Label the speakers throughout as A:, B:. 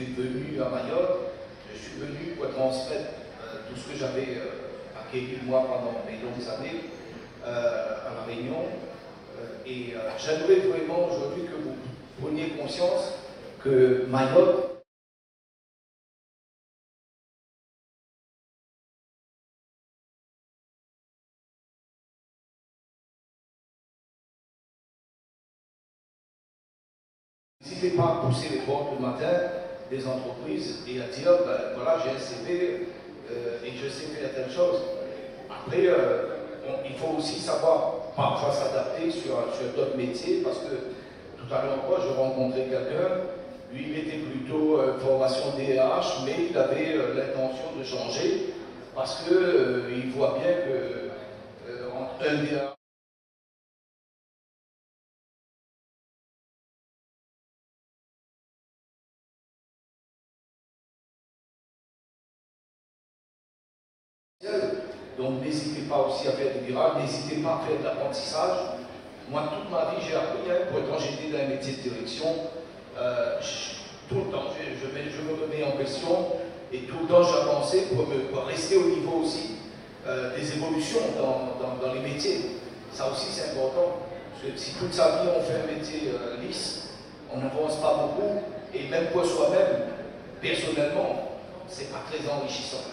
A: suis venu à Mayotte, je suis venu pour transmettre tout ce que j'avais acquis moi pendant mes longues années à La Réunion. Et j'aimerais vraiment aujourd'hui que vous preniez conscience que Mayotte n'hésitez pas à pousser les portes le matin des entreprises et à dire, ben, voilà, j'ai un CV et je sais faire telle chose. Après, il faut aussi savoir parfois s'adapter sur d'autres métiers, parce que tout à l'heure encore, je rencontrais quelqu'un, lui il était plutôt formation DRH, mais il avait l'intention de changer, parce qu'il voit bien que un DRH donc n'hésitez pas aussi à faire du virages, n'hésitez pas à faire de l'apprentissage. Moi, toute ma vie, j'ai appris, quand j'étais dans un métier de direction, tout le temps, je me remets en question et tout le temps j'avançais pour rester au niveau aussi des évolutions dans les métiers. Ça aussi, c'est important. Parce que si toute sa vie on fait un métier lisse, on n'avance pas beaucoup, et même pour soi-même, personnellement, c'est pas très enrichissant.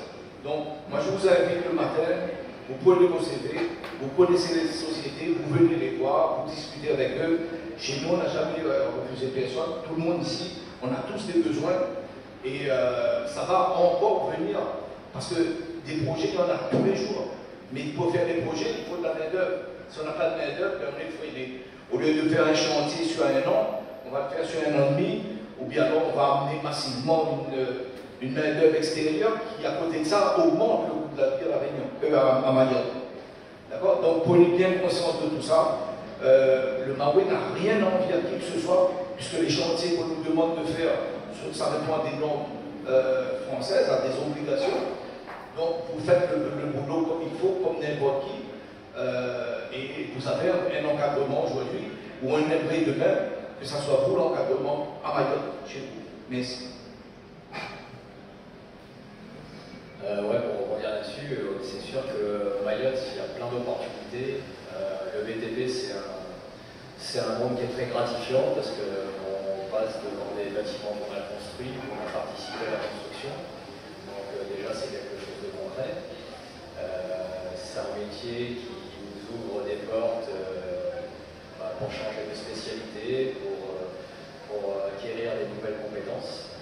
A: Donc, moi je vous invite le matin, vous prenez vos CV, vous connaissez les sociétés, vous venez les voir, vous discutez avec eux. Chez nous, on n'a jamais refusé personne, tout le monde ici, on a tous des besoins, et ça va encore venir, parce que des projets, il y en a tous les jours. Mais pour faire des projets, il faut de la main-d'œuvre. Si on n'a pas de main-d'œuvre, on est freiné. Au lieu de faire un chantier sur un an, on va le faire sur un an et demi, ou bien alors on va amener massivement une main-d'œuvre extérieure qui, à côté de ça, augmente le coût de la vie à La Réunion, à Mayotte. D'accord? Donc prenez bien conscience de tout ça. Le Maoué n'a rien envie à qui que ce soit, puisque les chantiers qu'on nous demande de faire, ça répond à des normes françaises, à des obligations. Donc vous faites le boulot comme il faut, comme n'importe qui, et vous avez un encadrement aujourd'hui, ou un aimerait demain, que ce soit vous l'encadrement à Mayotte, chez vous. Merci.
B: Ouais, pour rebondir là-dessus, c'est sûr que Mayotte, il y a plein d'opportunités. Le BTP, c'est un monde qui est très gratifiant, parce qu'on passe devant des bâtiments qu'on a construits, on a participé à la construction. Donc déjà, c'est quelque chose de concret. C'est un métier qui nous ouvre des portes pour changer de spécialité, pour acquérir des nouvelles compétences.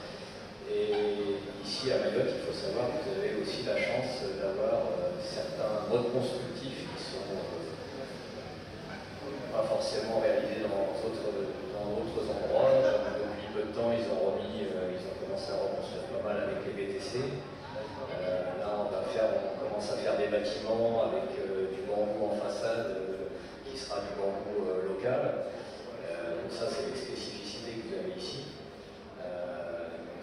B: Et ici à Mayotte, il faut savoir que vous avez aussi la chance d'avoir certains modes constructifs qui sont pas forcément réalisés dans d'autres endroits. Depuis peu de temps, ils ont commencé à reconstruire pas mal avec les BTC. Là, on commence à faire des bâtiments avec du bambou en façade qui sera du bambou local. Donc ça, c'est les spécificités que vous avez ici.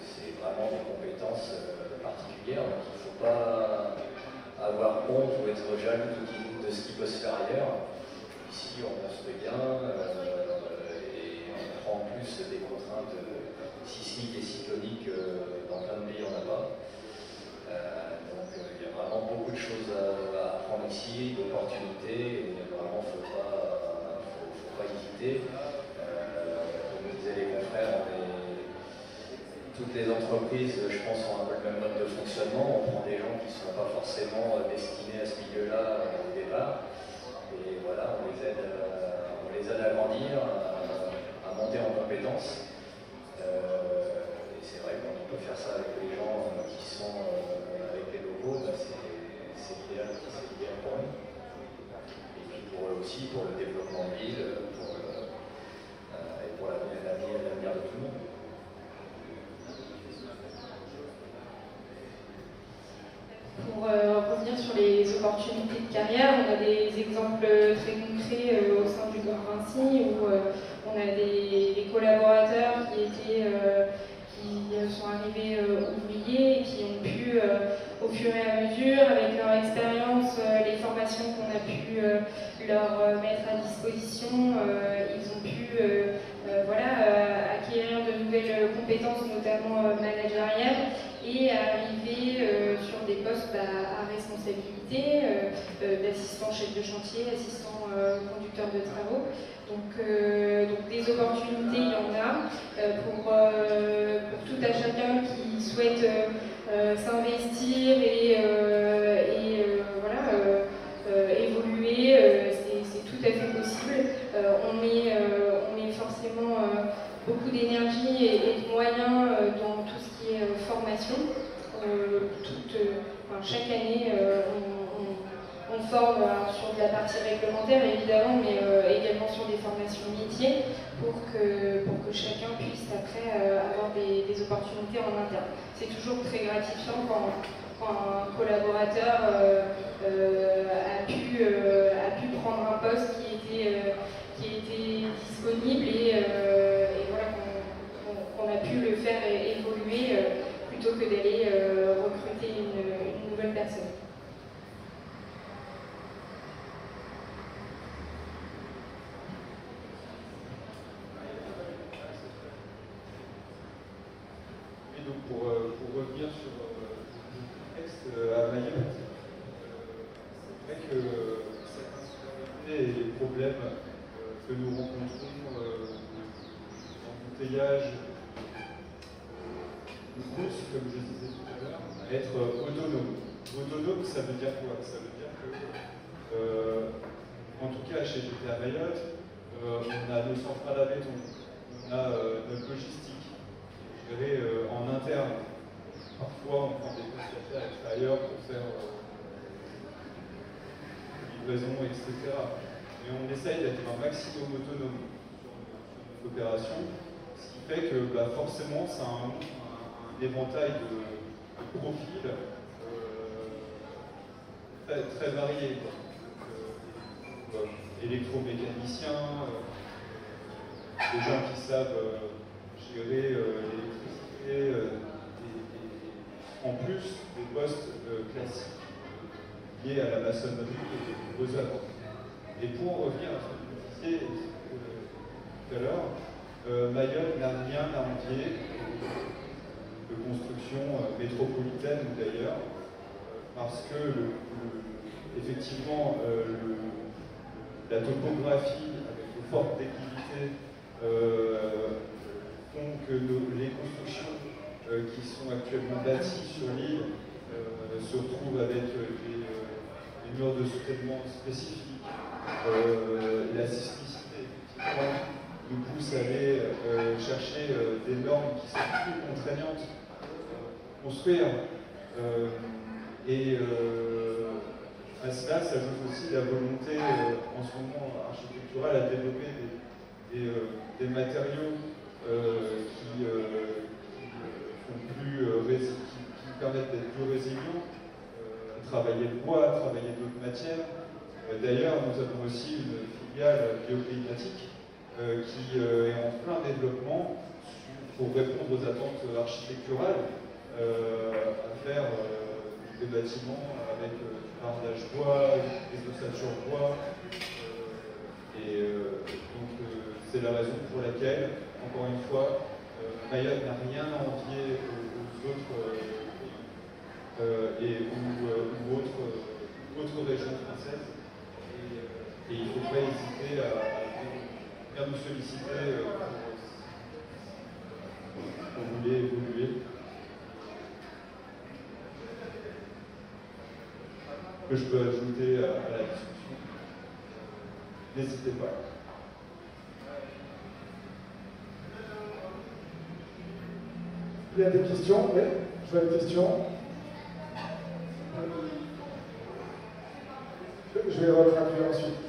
B: C'est vraiment des compétences particulières, donc il ne faut pas avoir honte ou être jaloux de ce qui peut se faire ailleurs. Ici, on construit bien et on prend en plus des contraintes sismiques et cycloniques. Dans plein de pays, on n'a pas. Donc il y a vraiment beaucoup de choses à apprendre ici, d'opportunités, et vraiment, il ne faut pas hésiter. Comme disaient les confrères, toutes les entreprises, je pense, ont un peu le même mode de fonctionnement. On prend des gens qui ne sont pas forcément destinés à ce milieu-là au départ. Et voilà, on les aide à grandir, à monter en compétences. Et c'est vrai qu'on peut faire ça avec les gens qui sont avec les locaux, c'est idéal pour eux. Et puis pour eux aussi, pour le développement de l'île, et pour l'avenir de tout le monde.
C: Pour revenir sur les opportunités de carrière, on a des exemples très concrets au sein du groupe Vinci où on a des collaborateurs qui sont arrivés ouvriers et qui ont pu, au fur et à mesure, avec leur expérience, les formations qu'on a pu leur mettre à disposition, ils ont pu acquérir de nouvelles compétences, notamment notamment managériales, et arriver sur des postes à responsabilité, d'assistant chef de chantier, assistant conducteur de travaux. Donc des opportunités, il y en a pour tout à chacun qui souhaite s'investir et voilà, évoluer, c'est tout à fait possible. On met forcément beaucoup d'énergie et de moyens dans tout ce qui est formation. Chaque année, on forme sur de la partie réglementaire évidemment, mais également sur des formations métiers pour que chacun puisse après avoir des opportunités en interne. C'est toujours très gratifiant quand un collaborateur a pu prendre un poste qui était disponible et voilà, qu'on a pu le faire évoluer plutôt que d'aller recruter une nouvelle personne.
D: Et donc pour revenir sur le contexte à Mayotte, c'est vrai que les problèmes que nous rencontrons d'embouteillage, de course, comme je disais tout à l'heure, à être autonome. Autonome, ça veut dire quoi? Ça veut dire que, en tout cas chez GTA Mayotte, on a nos centrales à béton, on a notre logistique gérée en interne. Parfois, on prend des prestataires extérieurs pour faire livraison, etc. Mais on essaye d'être un maximum autonome sur notre opération, ce qui fait que forcément, ça a un éventail de profils très variés. Électromécaniciens, des gens qui savent gérer l'électricité, en plus des postes classiques liés à la maçonnerie et aux œuvres. Et pour en revenir à ce que vous disiez tout à l'heure, Mayotte n'a rien à envier de construction métropolitaine ou d'ailleurs, parce que effectivement la topographie avec de fortes déclivités font que les constructions qui sont actuellement bâties sur l'île se retrouvent avec des murs de soutènement spécifiques. La sismicité, effectivement, nous pousse à aller chercher des normes qui sont plus contraignantes pour construire. À cela s'ajoute aussi la volonté en ce moment architecturale à développer des matériaux qui permettent d'être plus résilients, travailler le bois, travailler d'autres matières. D'ailleurs, nous avons aussi une filiale bioclimatique qui est en plein développement pour répondre aux attentes architecturales, à faire des bâtiments avec du carrelage bois, des ossatures bois. Donc c'est la raison pour laquelle, encore une fois, Mayotte n'a rien à envier aux autres ou autres régions françaises. Et il ne faut pas hésiter à bien nous solliciter pour vouloir évoluer. Que je peux ajouter à la discussion. N'hésitez pas.
E: Il y a des questions? Oui, je vois une question. Je vais retraduire ensuite.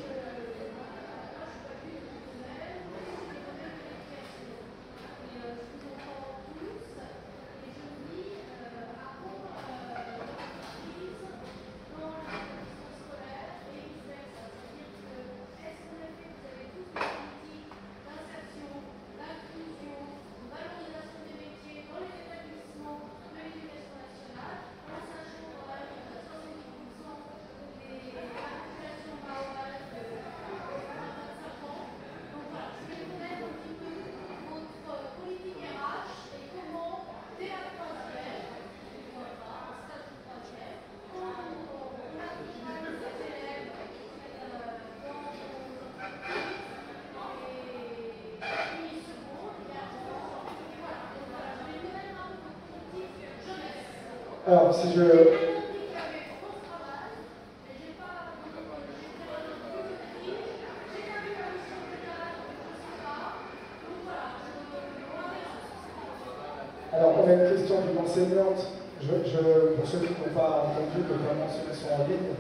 E: Alors, si je... Alors, on a une question d'une enseignante. Pour ceux qui n'ont pas entendu, notamment ceux qui sont en ligne,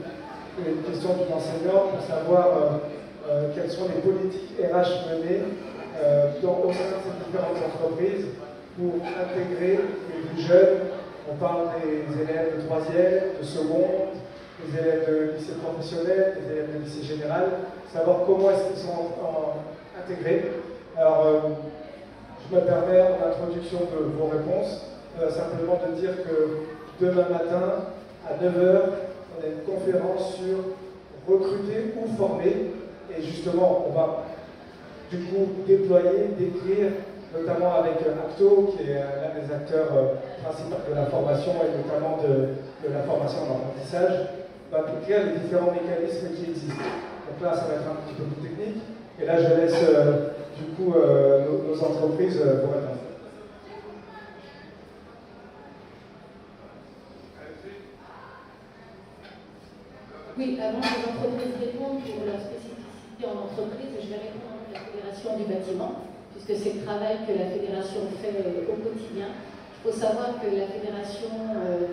E: une question d'une enseignante pour savoir quelles sont les politiques RH menées au sein de ces différentes entreprises pour intégrer les plus jeunes. On parle des élèves de 3e, de seconde, des élèves de lycée professionnel, des élèves de lycée général, savoir comment est-ce qu'ils sont intégrés. Alors, je me permets en introduction de vos réponses, simplement de dire que demain matin, à 9h, on a une conférence sur recruter ou former. Et justement, on va du coup déployer, décrire, notamment avec Acto, qui est l'un des acteurs principaux de la formation et notamment de la formation en apprentissage, va décrire les différents mécanismes qui existent. Donc là, ça va être un petit peu plus technique. Et là, je laisse du coup nos entreprises vous répondre.
F: Oui, avant que les entreprises répondent pour leur spécificité en entreprise, je vais répondre à la Fédération du bâtiment, puisque c'est le travail que la Fédération fait au quotidien. Il faut savoir que la Fédération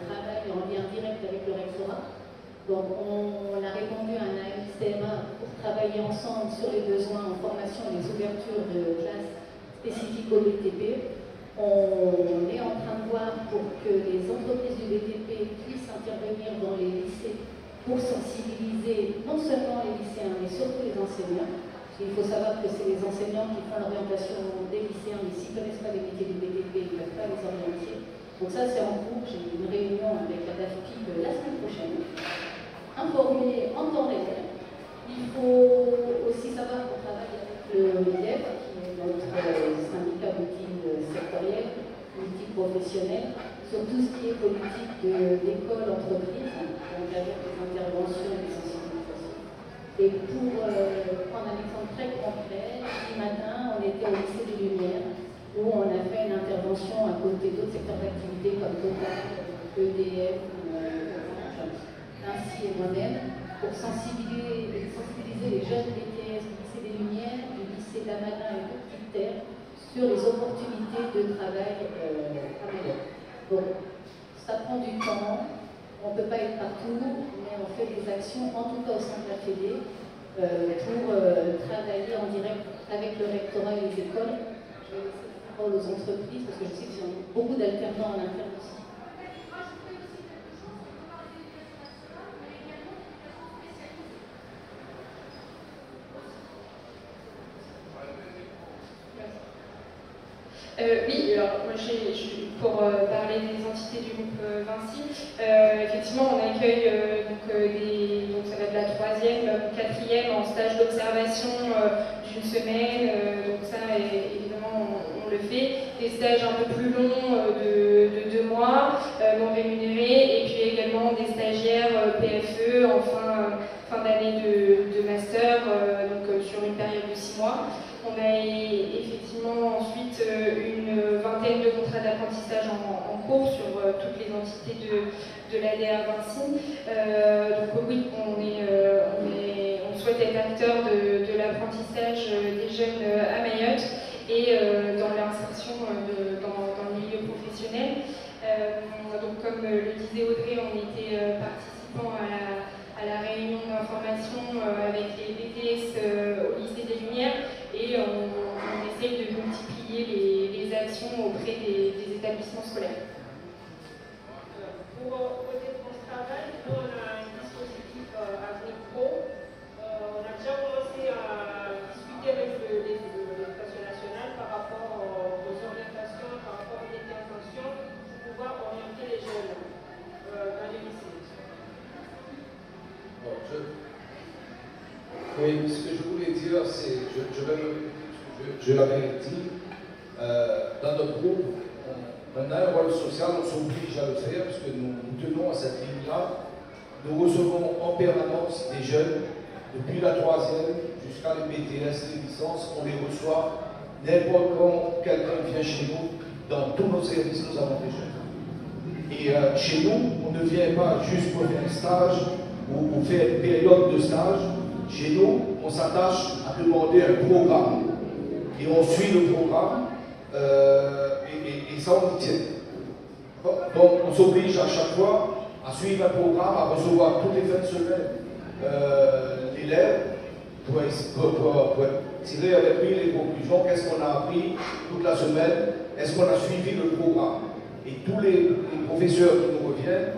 F: travaille en lien direct avec le rectorat. Donc on a répondu à un AMCMA pour travailler ensemble sur les besoins en formation et les ouvertures de classes spécifiques au BTP. On est en train de voir pour que les entreprises du BTP puissent intervenir dans les lycées pour sensibiliser non seulement les lycéens, mais surtout les enseignants. Il faut savoir que c'est les enseignants qui font l'orientation des lycéens, mais s'ils ne connaissent pas les métiers du BTP, ils ne peuvent pas les orienter. Donc ça, c'est en cours. J'ai une réunion avec la DAFPIB la semaine prochaine. Informer en temps réel. Il faut aussi savoir qu'on travaille avec le MIDEF, qui est notre syndicat multi-sectoriel, multi-professionnel, sur tout ce qui est politique d'école-entreprise, donc avec des interventions et des sensibilisations. Et pour prendre un exemple très concret, ce matin, on était au lycée des Lumières, où on a fait une intervention à côté d'autres secteurs d'activité comme Total, EDF, ainsi et moi-même, pour sensibiliser les jeunes BTS du lycée des Lumières, du lycée d'Amadin et de Petite Terre sur les opportunités de travail à Mayotte. Donc, ça prend du temps, on ne peut pas être partout, mais on fait des actions, en tout cas au sein de la Fédé, pour travailler en direct avec le rectorat et les écoles. Je vais laisser la parole aux entreprises, parce que je sais qu'il y a beaucoup d'alternants en interne aussi.
C: Oui, alors moi pour parler des entités du groupe Vinci, effectivement on accueille donc ça va de la 3e, 4e en stage d'observation d'une semaine, donc ça évidemment on le fait, des stages un peu plus longs de 2 mois, non rémunérés, et puis également des stagiaires PFE en fin d'année de master, donc sur une période de 6 mois. On a effectivement ensuite une vingtaine de contrats d'apprentissage en cours sur toutes les entités de l'ADR Vinci. Donc oui, on souhaite être acteur de l'apprentissage des jeunes à Mayotte et dans l'insertion dans le milieu professionnel. Donc comme le disait Audrey, on était participants à la réunion d'information avec les BTS au lycée des Lumières, et on essaye de multiplier les actions auprès des établissements scolaires.
G: Pour côté de mon travail, nous on a un dispositif Avenir Pro. On a déjà commencé à discuter avec l'éducation nationale par rapport aux orientations, par rapport aux interventions pour pouvoir orienter les jeunes dans les lycées.
A: Bon, oui, ce que je voulais dire, c'est, je l'avais dit, dans notre groupe, on a un rôle social, on s'oblige à le faire, parce que nous tenons à cette ligne-là. Nous recevons en permanence des jeunes, depuis la 3e jusqu'à les BTS, les licences, on les reçoit. N'importe quand quelqu'un vient chez nous, dans tous nos services, nous avons des jeunes. Et chez nous, on ne vient pas juste pour faire un stage ou faire une période de stage. Chez nous, on s'attache à demander un programme. Et on suit le programme et ça, on y tient. Donc, on s'oblige à chaque fois à suivre un programme, à recevoir toutes les fins de semaine l'élève pour tirer avec lui les conclusions. Qu'est-ce qu'on a appris toute la semaine? Est-ce qu'on a suivi le programme? Et tous les professeurs qui nous reviennent,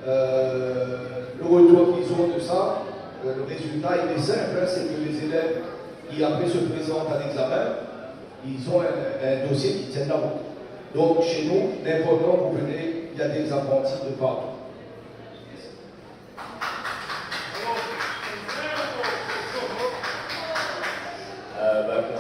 A: le retour qu'ils ont de ça, le résultat il est simple, hein, c'est que les élèves qui après se présentent à l'examen, ils ont un dossier qui tient la route. Donc chez nous, n'importe quand vous venez, il y a des apprentis de partout.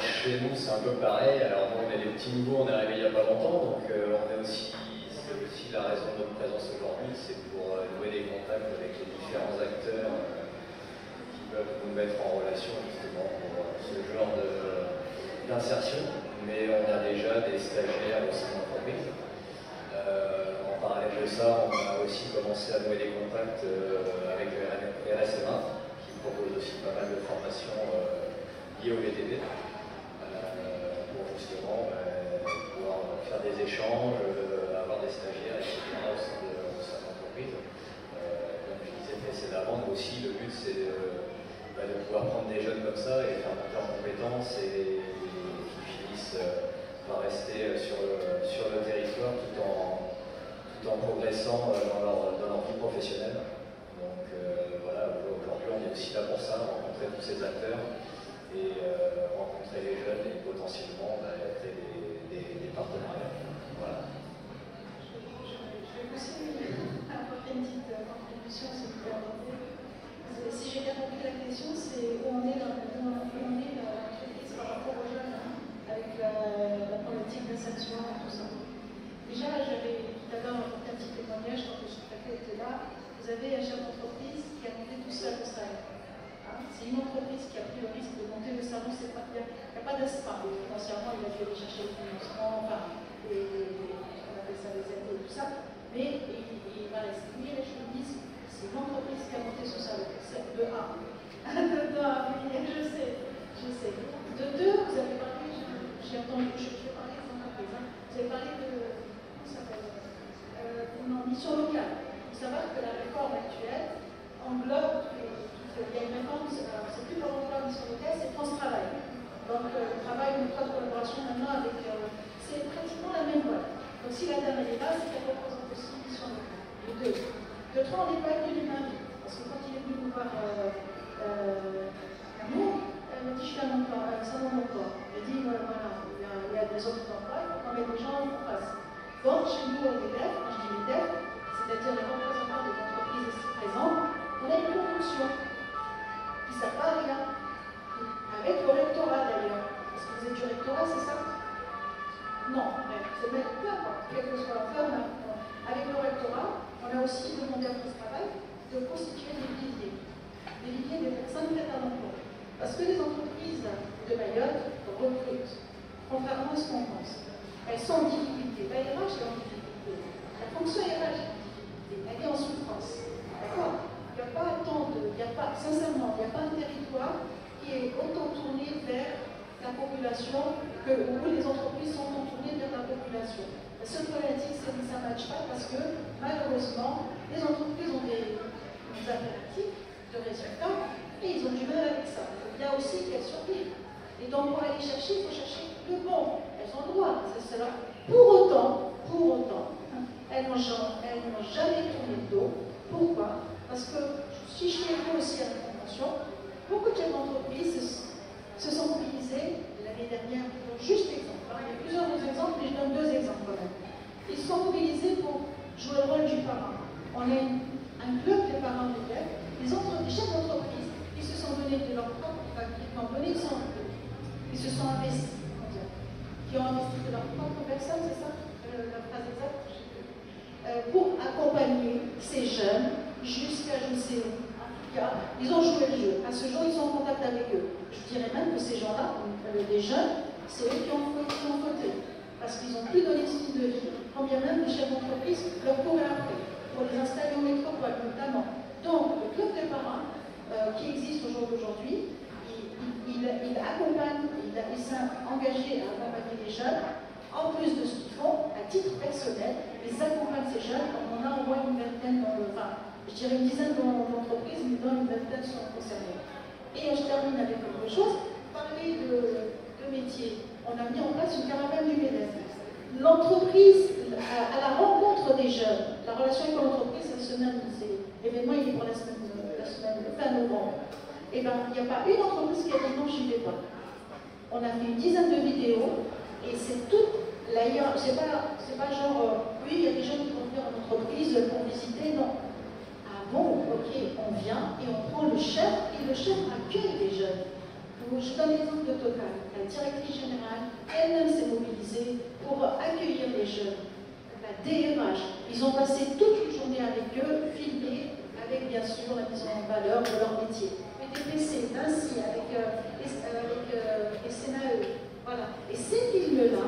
B: Chez nous, c'est un peu pareil. Alors, nous, on est des petits nouveaux, on est arrivé il n'y a pas longtemps, donc c'est aussi la raison de notre présence aujourd'hui, c'est pour nouer des contacts avec les différents acteurs qui peuvent nous mettre en relation justement pour ce genre d'insertion. Mais on a déjà des stagiaires au sein de l'entreprise. En parallèle de ça, on a aussi commencé à nouer des contacts avec le RSMA, qui propose aussi pas mal de formations liées au VTT. Justement, pouvoir faire des échanges, avoir des stagiaires, etc. au sein de l'entreprise. Comme je disais précédemment, nous aussi, le but c'est de pouvoir prendre des jeunes comme ça et faire monter en compétences et qui finissent par rester sur le territoire tout en progressant dans leur vie professionnelle. Donc voilà, aujourd'hui on est aussi là pour ça, rencontrer tous ces acteurs et rencontrer les jeunes et potentiellement créer des partenariats. Voilà.
H: Je vais aussi apporter une petite contribution, si vous permettez. Si j'ai bien compris la question, c'est où on est l'entreprise par rapport aux jeunes, avec la politique d'insertion et tout ça. Déjà, j'avais tout à l'heure apporté un petit témoignage quand le sous-préfet était là. Vous avez un chef d'entreprise qui a monté tout seul le salaire. C'est une entreprise qui a pris le risque de monter le salon, il n'y a pas d'espace. Financièrement, il a dû aller chercher le financement, enfin, on appelle ça les aides et tout ça, mais il va rester. Oui, je vous dis, c'est une entreprise qui a monté ce salon, c'est de 1. De 1, oui, je sais. De 2, vous avez parlé, j'ai entendu, je vais parler des entreprises, vous avez parlé de, comment ça s'appelle, une mission locale. Il faut savoir que la réforme actuelle englobe il y a une réforme, c'est plus par l'emploi mission locale, c'est France Travail. Donc le travail, une étroite collaboration maintenant avec. C'est pratiquement la même boîte. Donc si la dame est là, c'est qu'elle représente aussi mission locale. De 2. De 3, on n'est pas venu d'une invite. Parce que quand il est venu nous voir nous, elle me dit je suis un emploi, un salon d'emploi. Elle dit voilà, il y a des offres d'emploi, il faut qu'on mette des gens en face. Donc chez nous, les DEF, quand je dis les DEF, c'est-à-dire les représentants des entreprises ici présentes, on a une convention. Ça ne va rien. Avec le rectorat d'ailleurs. Est-ce que vous êtes du rectorat, c'est ça? Non, c'est même peu importe, quelle que soit la forme. Avec le rectorat, on a aussi demandé à France Travail de constituer des viviers. Des viviers des personnes prêtes à l'emploi. Parce que les entreprises de Mayotte recrutent, contrairement à ce qu'on pense. Elles sont en difficulté. La RH est en difficulté. La fonction RH est en difficulté. Elle est en souffrance. D'accord? Il n'y a pas tant de. Sincèrement, il n'y a pas un territoire qui est autant tourné vers la population où les entreprises sont autant tournées vers la population. La seule problématique, c'est que ça ne matche pas parce que, malheureusement, les entreprises ont des impératifs de résultats et ils ont du mal avec ça. Il faut bien aussi qu'elles survivent. Et donc, pour aller chercher, il faut chercher le bon. Elles ont le droit, c'est cela. Pour autant, elles n'ont jamais tourné le dos. Pourquoi? Parce que si je fais écho aussi à la convention, beaucoup de chefs d'entreprise se sont mobilisés l'année dernière. Juste exemple. Il y a plusieurs exemples, mais je donne 2 exemples quand même. Ils se sont mobilisés pour jouer le rôle du parent. On est un club des parents d'élèves. Les chefs d'entreprise, ils se sont donnés de leur propre papier, ils se sont investis, qui ont investi de leur propre personne, c'est ça la phrase exacte? Pour accompagner ces jeunes jusqu'à je ne sais où. En tout cas, ils ont joué le jeu. À ce jour, ils sont en contact avec eux. Je dirais même que ces gens-là, les jeunes, c'est eux qui ont voté. parce qu'ils n'ont plus donné signe de vie, quand bien même les chefs d'entreprise leur couraient après, pour les installer en métropole notamment. Donc, le club des parents, qui existe au jour d'aujourd'hui, il accompagne, il s'est engagé à accompagner les jeunes, en plus de ce qu'ils font, à titre personnel, ils accompagnent ces jeunes, on en a au moins une vingtaine, je dirais une dizaine d'entreprises, mais dans une vingtaine sont concernées. Et je termine avec quelque chose, parler de métier. On a mis en place une caravane du MEDEF. L'entreprise, à la rencontre des jeunes, la relation avec l'entreprise, cette semaine, l'événement il est pour la semaine fin novembre. Et bien, il n'y a pas une entreprise qui a dit non, j'y vais pas. On a fait une dizaine de vidéos, et c'est tout l'ailleurs. C'est pas genre, oui, il y a des gens qui vont venir en entreprise pour visiter, non. Ah bon, ok, on vient et on prend le chef, et le chef accueille les jeunes. Je donne l'exemple de Total. La directrice générale, elle-même s'est mobilisée pour accueillir les jeunes. La DRH, ils ont passé toute une journée avec eux, filmés, avec bien sûr la mise en valeur de leur métier. PTPC, Vinci, avec les SNAE. Voilà. Et ces films-là,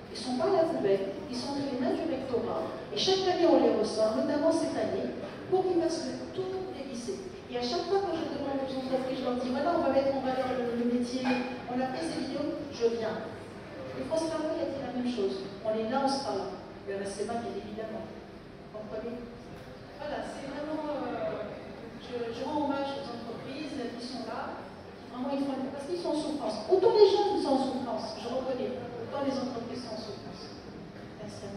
H: ils ne sont pas à la poubelle, ils sont entre les mains du rectorat. Et chaque année, on les ressort, notamment cette année, pour qu'ils fassent le tour des lycées. Et à chaque fois, quand je demande aux entreprises, je leur dis voilà, on va mettre en valeur le métier, on a fait ces vidéos, je viens. Et France Travail a dit la même chose. On est là, on sera là. Et on reste pas, bien évidemment. Vous comprenez? Voilà, c'est vraiment. Je rends hommage aux entreprises qui sont là, qui vraiment ils font. Parce qu'ils sont en souffrance. Autant les jeunes sont en souffrance, je reconnais. Autant les entreprises sont en souffrance. Merci.